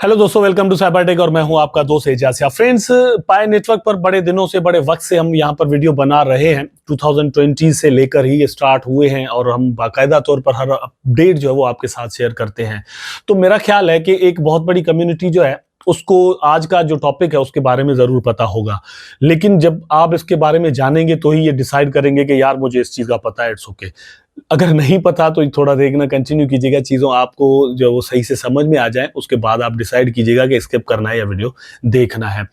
Hello दोस्तों, welcome to cyber tech और मैं हूं आपका दोस्त एजाज। फ्रेंड्स, पाई नेटवर्क पर बड़े दिनों से, बड़े वक्त से हम यहां पर वीडियो बना रहे हैं। 2020 से लेकर ही ये स्टार्ट हुए हैं और हम बाकायदा तौर पर हर अपडेट जो है वो आपके साथ शेयर करते हैं। तो मेरा ख्याल है कि एक बहुत बड़ी कम्युनिटी जो है उसको आज का जो टॉपिक है उसके बारे में जरूर पता होगा, लेकिन जब आप इसके बारे में जानेंगे तो ही ये डिसाइड करेंगे कि यार मुझे इस चीज का पता है, इट्स ओके। अगर नहीं पता तो थोड़ा देखना कंटिन्यू कीजिएगा, चीज़ों आपको जो वो सही से समझ में आ जाए, उसके बाद आप डिसाइड कीजिएगा कि स्किप करना है या वीडियो देखना है।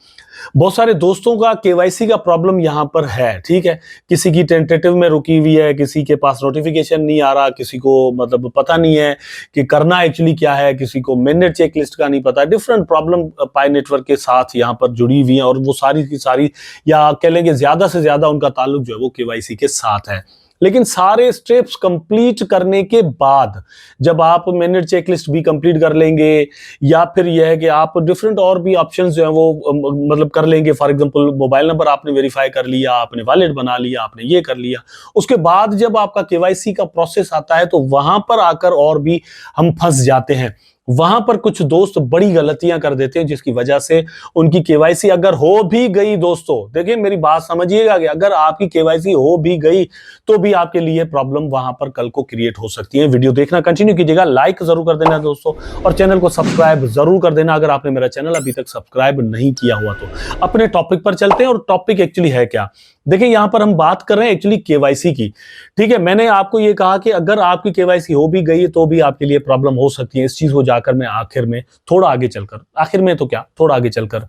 बहुत सारे दोस्तों का केवाईसी का प्रॉब्लम यहाँ पर है, ठीक है। किसी की टेंटेटिव में रुकी हुई है, किसी के पास नोटिफिकेशन नहीं आ रहा, किसी को मतलब पता नहीं है कि करना एक्चुअली क्या है, किसी को मैनेज चेकलिस्ट का नहीं पता। डिफरेंट प्रॉब्लम पाई नेटवर्क के साथ यहाँ पर जुड़ी हुई हैं और वो सारी की सारी, या कह लेंगे ज्यादा से ज्यादा उनका ताल्लुक जो है वो केवाईसी के साथ है। लेकिन सारे स्टेप्स कंप्लीट करने के बाद जब आप मैनेज चेकलिस्ट भी कंप्लीट कर लेंगे, या फिर यह है कि आप डिफरेंट और भी ऑप्शंस जो है वो मतलब कर लेंगे। फॉर एग्जांपल, मोबाइल नंबर आपने वेरीफाई कर लिया, आपने वॉलेट बना लिया, आपने ये कर लिया। उसके बाद जब आपका केवाईसी का प्रोसेस आता है तो वहां पर आकर और भी हम फंस जाते हैं। वहां पर कुछ दोस्त बड़ी गलतियां कर देते हैं जिसकी वजह से उनकी केवाईसी अगर हो भी गई, दोस्तों देखिए मेरी बात समझिएगा कि अगर आपकी केवाईसी हो भी गई तो भी आपके लिए प्रॉब्लम वहां पर कल को क्रिएट हो सकती है। वीडियो देखना कंटिन्यू कीजिएगा, लाइक जरूर कर देना दोस्तों, और चैनल को सब्सक्राइब जरूर कर देना अगर आपने मेरा चैनल अभी तक सब्सक्राइब नहीं किया हुआ तो। अपने टॉपिक पर चलते हैं, और टॉपिक एक्चुअली है क्या। देखिए यहां पर हम बात कर रहे हैं एक्चुअली केवाईसी की, ठीक है। मैंने आपको ये कहा कि अगर आपकी केवाईसी हो भी गई तो भी आपके लिए प्रॉब्लम हो सकती है। इस चीज को जाकर मैं आखिर में थोड़ा आगे चलकर, आखिर में तो क्या, थोड़ा आगे चलकर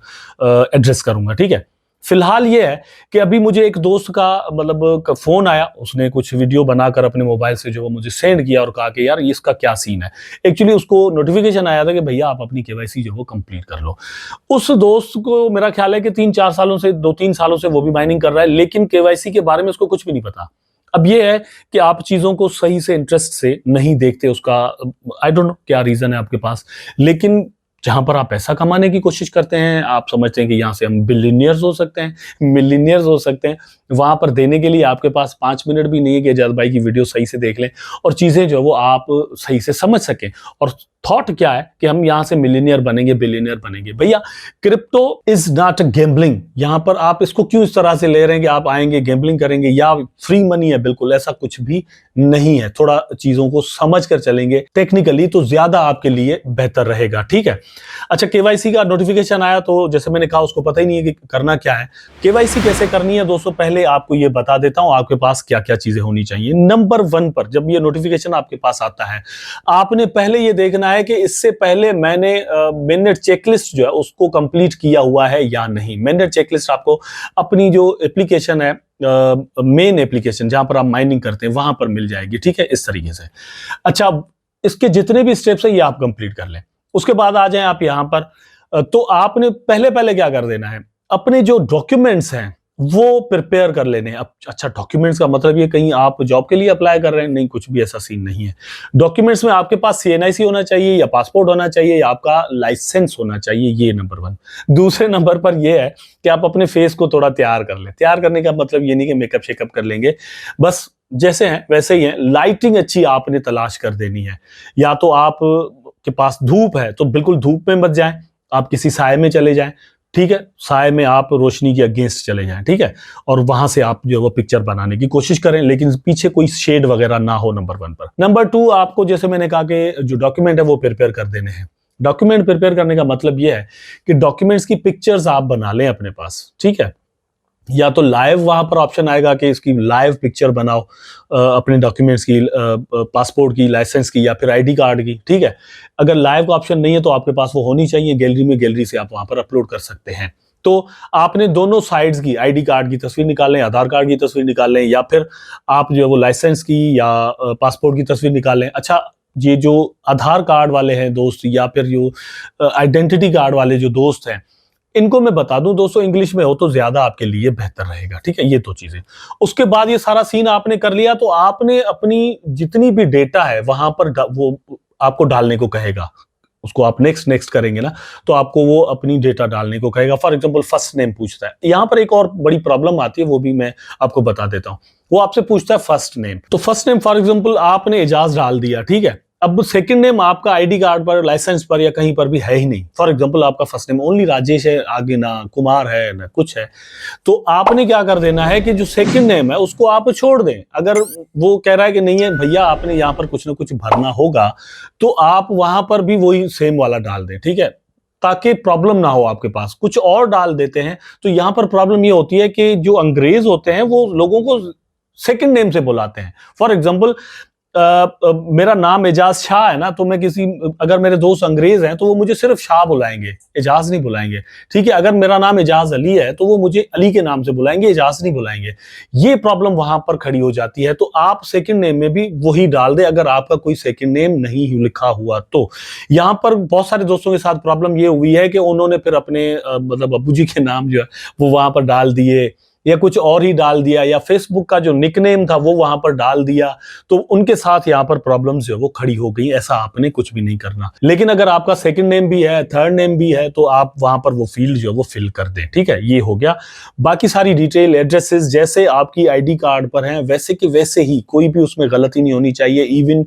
एड्रेस करूंगा, ठीक है। फिलहाल ये है कि अभी मुझे एक दोस्त का मतलब फोन आया, उसने कुछ वीडियो बनाकर अपने मोबाइल से जो वो मुझे सेंड किया और कहा कि यार इसका क्या सीन है। एक्चुअली उसको नोटिफिकेशन आया था कि भैया आप अपनी केवाईसी जो वो कंप्लीट कर लो। उस दोस्त को मेरा ख्याल है कि 3-4 सालों से, 2-3 सालों से वो भी माइनिंग कर रहा है, लेकिन केवाईसी के बारे में उसको कुछ भी नहीं पता। अब ये है कि आप चीजों को सही से इंटरेस्ट से नहीं देखते, उसका आई डोंट नो क्या रीजन है आपके पास। लेकिन जहां पर आप पैसा कमाने की कोशिश करते हैं, आप समझते हैं कि यहां से हम बिलियनियर्स हो सकते हैं, मिलियनियर्स हो सकते हैं, वहां पर देने के लिए आपके पास 5 मिनट भी नहीं है कि एजाज भाई की वीडियो सही से देख लें और चीजें जो है वो आप सही से समझ सकें। और थॉट क्या है कि हम यहां से मिलियनियर बनेंगे, बिलियनियर बनेंगे। भैया क्रिप्टो इज नॉट गैम्बलिंग। यहां पर आप इसको क्यों इस तरह से ले रहे हैं कि आप आएंगे गैम्बलिंग करेंगे या फ्री मनी है, बिल्कुल ऐसा कुछ भी नहीं है। थोड़ा चीजों को समझ कर चलेंगे टेक्निकली तो ज्यादा आपके लिए बेहतर रहेगा, ठीक है। अच्छा, केवाईसी का नोटिफिकेशन आया तो जैसे मैंने कहा उसको पता ही नहीं है कि करना क्या है। केवाईसी कैसे करनी है दोस्तों, पहले आपको ये बता देता हूं आपके पास क्या क्या चीजें होनी चाहिए। नंबर 1 पर जब ये नोटिफिकेशन आपके पास आता है, आपने पहले ये देखना है कि इससे पहले मैंने मैनेज चेकलिस्ट जो है उसको कंप्लीट किया हुआ है या नहीं। मैनेज चेकलिस्ट आपको अपनी जो एप्लीकेशन है, मेन एप्लीकेशन जहां पर आप माइनिंग करते हैं वहां पर मिल जाएगी, ठीक है, इस तरीके से। अच्छा, इसके जितने भी स्टेप्स है ये आप कंप्लीट कर लें। उसके बाद आ जाएं आप यहां पर, तो आपने पहले पहले क्या कर देना है, अपने जो डॉक्यूमेंट्स हैं वो प्रिपेयर कर लेने हैं। अब अच्छा, डॉक्यूमेंट्स का मतलब ये कहीं आप जॉब के लिए अप्लाई कर रहे हैं, नहीं, कुछ भी ऐसा सीन नहीं है। डॉक्यूमेंट्स में आपके पास सीएनआईसी होना चाहिए, या पासपोर्ट होना चाहिए, या आपका लाइसेंस होना चाहिए, ये नंबर 1। दूसरे नंबर पर यह है कि आप अपने फेस को थोड़ा तैयार कर लें। तैयार करने का मतलब ये नहीं कि मेकअप शेकअप कर लेंगे, बस जैसे हैं वैसे ही है। लाइटिंग अच्छी आपने तलाश कर देनी है। या तो आप के पास धूप है तो बिल्कुल धूप में मत जाएं, आप किसी साए में चले जाएं, ठीक है। साए में आप रोशनी के अगेंस्ट चले जाएं, ठीक है, और वहां से आप जो वो पिक्चर बनाने की कोशिश करें, लेकिन पीछे कोई शेड वगैरह ना हो, नंबर 1 पर। नंबर 2, आपको जैसे मैंने कहा कि जो डॉक्यूमेंट है वो प्रिपेयर कर देने हैं। डॉक्यूमेंट प्रिपेयर करने का मतलब ये है कि डॉक्यूमेंट्स की पिक्चर्स आप बना लें अपने पास, ठीक है। या तो लाइव वहां पर ऑप्शन आएगा कि इसकी लाइव पिक्चर बनाओ अपने डॉक्यूमेंट्स की, पासपोर्ट की, लाइसेंस की, या फिर आईडी कार्ड की, ठीक है। अगर लाइव का ऑप्शन नहीं है तो आपके पास वो होनी चाहिए गैलरी में, गैलरी से आप वहां पर अपलोड कर सकते हैं। तो आपने दोनों साइड्स की आईडी कार्ड की तस्वीर निकाल लें, आधार कार्ड की तस्वीर निकाल लें, या फिर आप जो है वो लाइसेंस की या पासपोर्ट की तस्वीर निकाल लें। अच्छा, ये जो आधार कार्ड वाले हैं दोस्त, या फिर जो आइडेंटिटी कार्ड वाले जो दोस्त हैं, इनको मैं बता दूं दोस्तों, इंग्लिश में हो तो ज्यादा आपके लिए बेहतर रहेगा, ठीक है। ये तो चीजें, उसके बाद ये सारा सीन आपने कर लिया तो आपने अपनी जितनी भी डेटा है वहां पर वो आपको डालने को कहेगा। उसको आप नेक्स्ट नेक्स्ट करेंगे ना, तो आपको वो अपनी डेटा डालने को कहेगा। फॉर एग्जांपल फर्स्ट नेम पूछता है। यहां पर एक और बड़ी प्रॉब्लम आती है, वो भी मैं आपको बता देता हूं। वो आपसे पूछता है फर्स्ट नेम। तो फर्स्ट नेम फॉर एग्जांपल आपने एजाज डाल दिया, ठीक है। अब सेकंड नेम आपका आईडी कार्ड पर, लाइसेंस पर या कहीं पर भी है ही नहीं। फॉर एग्जांपल आपका फर्स्ट नेम ओनली राजेश है, आगे ना कुमार है ना कुछ है, तो आपने क्या कर देना है कि जो सेकंड नेम है उसको आप छोड़ दें। अगर वो कह रहा है कि नहीं है भैया आपने यहाँ पर कुछ ना कुछ भरना होगा, तो आप वहां पर भी वही सेम वाला डाल दें, ठीक है, ताकि प्रॉब्लम ना हो आपके पास। कुछ और डाल देते हैं तो यहां पर प्रॉब्लम ये होती है कि जो अंग्रेज होते हैं वो लोगों को सेकंड नेम से बुलाते हैं। फॉर एग्जांपल मेरा नाम एजाज शाह है ना, तो मैं अगर मेरे दोस्त अंग्रेज हैं तो वो मुझे सिर्फ शाह बुलाएंगे, एजाज नहीं बुलाएंगे, ठीक है। अगर मेरा नाम एजाज अली है तो वो मुझे अली के नाम से बुलाएंगे, एजाज नहीं बुलाएंगे। ये प्रॉब्लम वहां पर खड़ी हो जाती है। तो आप सेकंड नेम में भी वही डाल दे अगर आपका कोई सेकंड नेम नहीं लिखा हुआ। तो यहां पर बहुत सारे दोस्तों के साथ प्रॉब्लम ये हुई है कि उन्होंने फिर अपने मतलब अब्बू जी के नाम जो है वो वहां पर डाल दिए, या कुछ और ही डाल दिया, या फेसबुक का जो निकनेम था वो वहां पर डाल दिया, तो उनके साथ यहाँ पर प्रॉब्लम्स जो है वो खड़ी हो गई। ऐसा आपने कुछ भी नहीं करना। लेकिन अगर आपका सेकंड नेम भी है, थर्ड नेम भी है, तो आप वहां पर वो फील्ड जो है वो फिल कर दें, ठीक है। ये हो गया। बाकी सारी डिटेल एड्रेसेस जैसे आपकी आईडी कार्ड पर हैं वैसे के वैसे ही, कोई भी उसमें गलती नहीं होनी चाहिए। इवन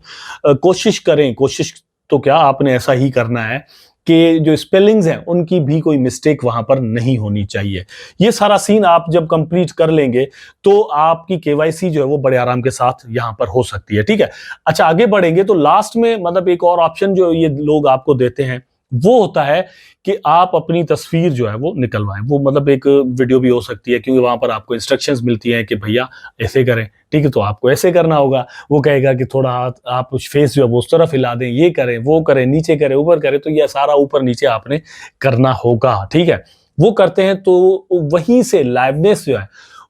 कोशिश करें, कोशिश तो क्या आपने ऐसा ही करना है कि जो स्पेलिंग्स हैं उनकी भी कोई मिस्टेक वहां पर नहीं होनी चाहिए। ये सारा सीन आप जब कंप्लीट कर लेंगे तो आपकी केवाईसी जो है वो बड़े आराम के साथ यहां पर हो सकती है, ठीक है। अच्छा, आगे बढ़ेंगे तो लास्ट में मतलब एक और ऑप्शन जो ये लोग आपको देते हैं वो होता है कि आप अपनी तस्वीर जो है वो निकलवाएं। वो मतलब एक वीडियो भी हो सकती है, क्योंकि वहां पर आपको इंस्ट्रक्शंस मिलती हैं कि भैया ऐसे करें, ठीक है, तो आपको ऐसे करना होगा। वो कहेगा कि थोड़ा हाथ आप उस फेस जो है वो उस तरफ हिला दें, ये करें, वो करें, नीचे करें, ऊपर करें, तो ये सारा ऊपर नीचे आपने करना होगा, ठीक है। वो करते हैं तो वहीं से लाइवनेस जो है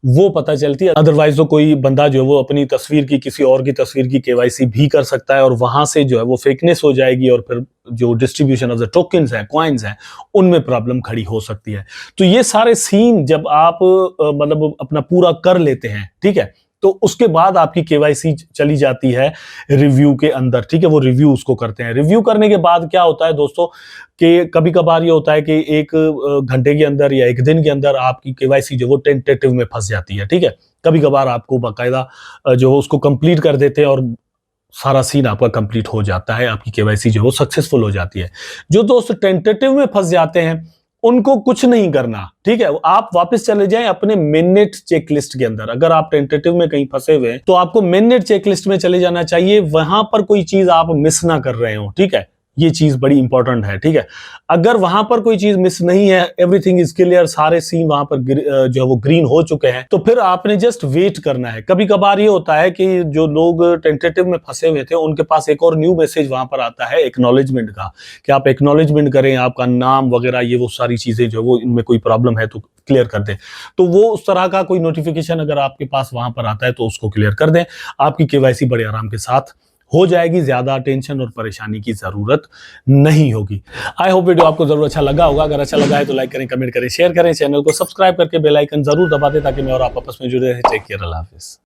वो पता चलती है। अदरवाइज तो कोई बंदा जो है वो अपनी तस्वीर की, किसी और की तस्वीर की केवाईसी भी कर सकता है, और वहां से जो है वो फेकनेस हो जाएगी, और फिर जो डिस्ट्रीब्यूशन ऑफ द टोकन्स हैं, कॉइन्स हैं, उनमें प्रॉब्लम खड़ी हो सकती है। तो ये सारे सीन जब आप मतलब अपना पूरा कर लेते हैं, ठीक है, तो उसके बाद आपकी केवाईसी चली जाती है रिव्यू के अंदर, ठीक है। वो रिव्यू उसको करते हैं। रिव्यू करने के बाद क्या होता है दोस्तों कि कभी कभार ये होता है कि एक घंटे के अंदर या एक दिन के अंदर आपकी केवाईसी जो वो टेंटेटिव में फंस जाती है, ठीक है। कभी कभार आपको बाकायदा जो उसको कंप्लीट कर देते हैं और सारा सीन आपका कंप्लीट हो जाता है, आपकी केवाईसी जो वो सक्सेसफुल हो जाती है। जो दोस्त टेंटेटिव में फंस जाते हैं उनको कुछ नहीं करना, ठीक है। आप वापस चले जाएं अपने मिनट चेकलिस्ट के अंदर। अगर आप टेंटेटिव में कहीं फंसे हुए हैं तो आपको मिनट चेकलिस्ट में चले जाना चाहिए, वहां पर कोई चीज आप मिस ना कर रहे हो, ठीक है। ये चीज बड़ी इंपॉर्टेंट है, ठीक है। अगर वहां पर कोई चीज मिस नहीं है, एवरीथिंग इज क्लियर, सारे सीन वहां पर जो है वो ग्रीन हो चुके हैं, तो फिर आपने जस्ट वेट करना है। कभी कभार ये होता है कि जो लोग टेंटेटिव में फंसे हुए थे उनके पास एक और न्यू मैसेज वहां पर आता है एक्नॉलेजमेंट का, कि आप एक्नॉलेजमेंट करें, आपका नाम वगैरह ये वो सारी चीजें जो वो इनमें कोई प्रॉब्लम है तो क्लियर कर दें। तो वो उस तरह का कोई नोटिफिकेशन अगर आपके पास वहां पर आता है तो उसको क्लियर कर दें। आपकी केवाईसी बड़े आराम के साथ हो जाएगी, ज्यादा टेंशन और परेशानी की जरूरत नहीं होगी। आई होप वीडियो आपको जरूर अच्छा लगा होगा। अगर अच्छा लगा है तो लाइक करें, कमेंट करें, शेयर करें, चैनल को सब्सक्राइब करके बेल आइकन जरूर दबा दें ताकि मैं और आप आपस में जुड़े रहें। टेक केयर, अल्लाह हाफिज।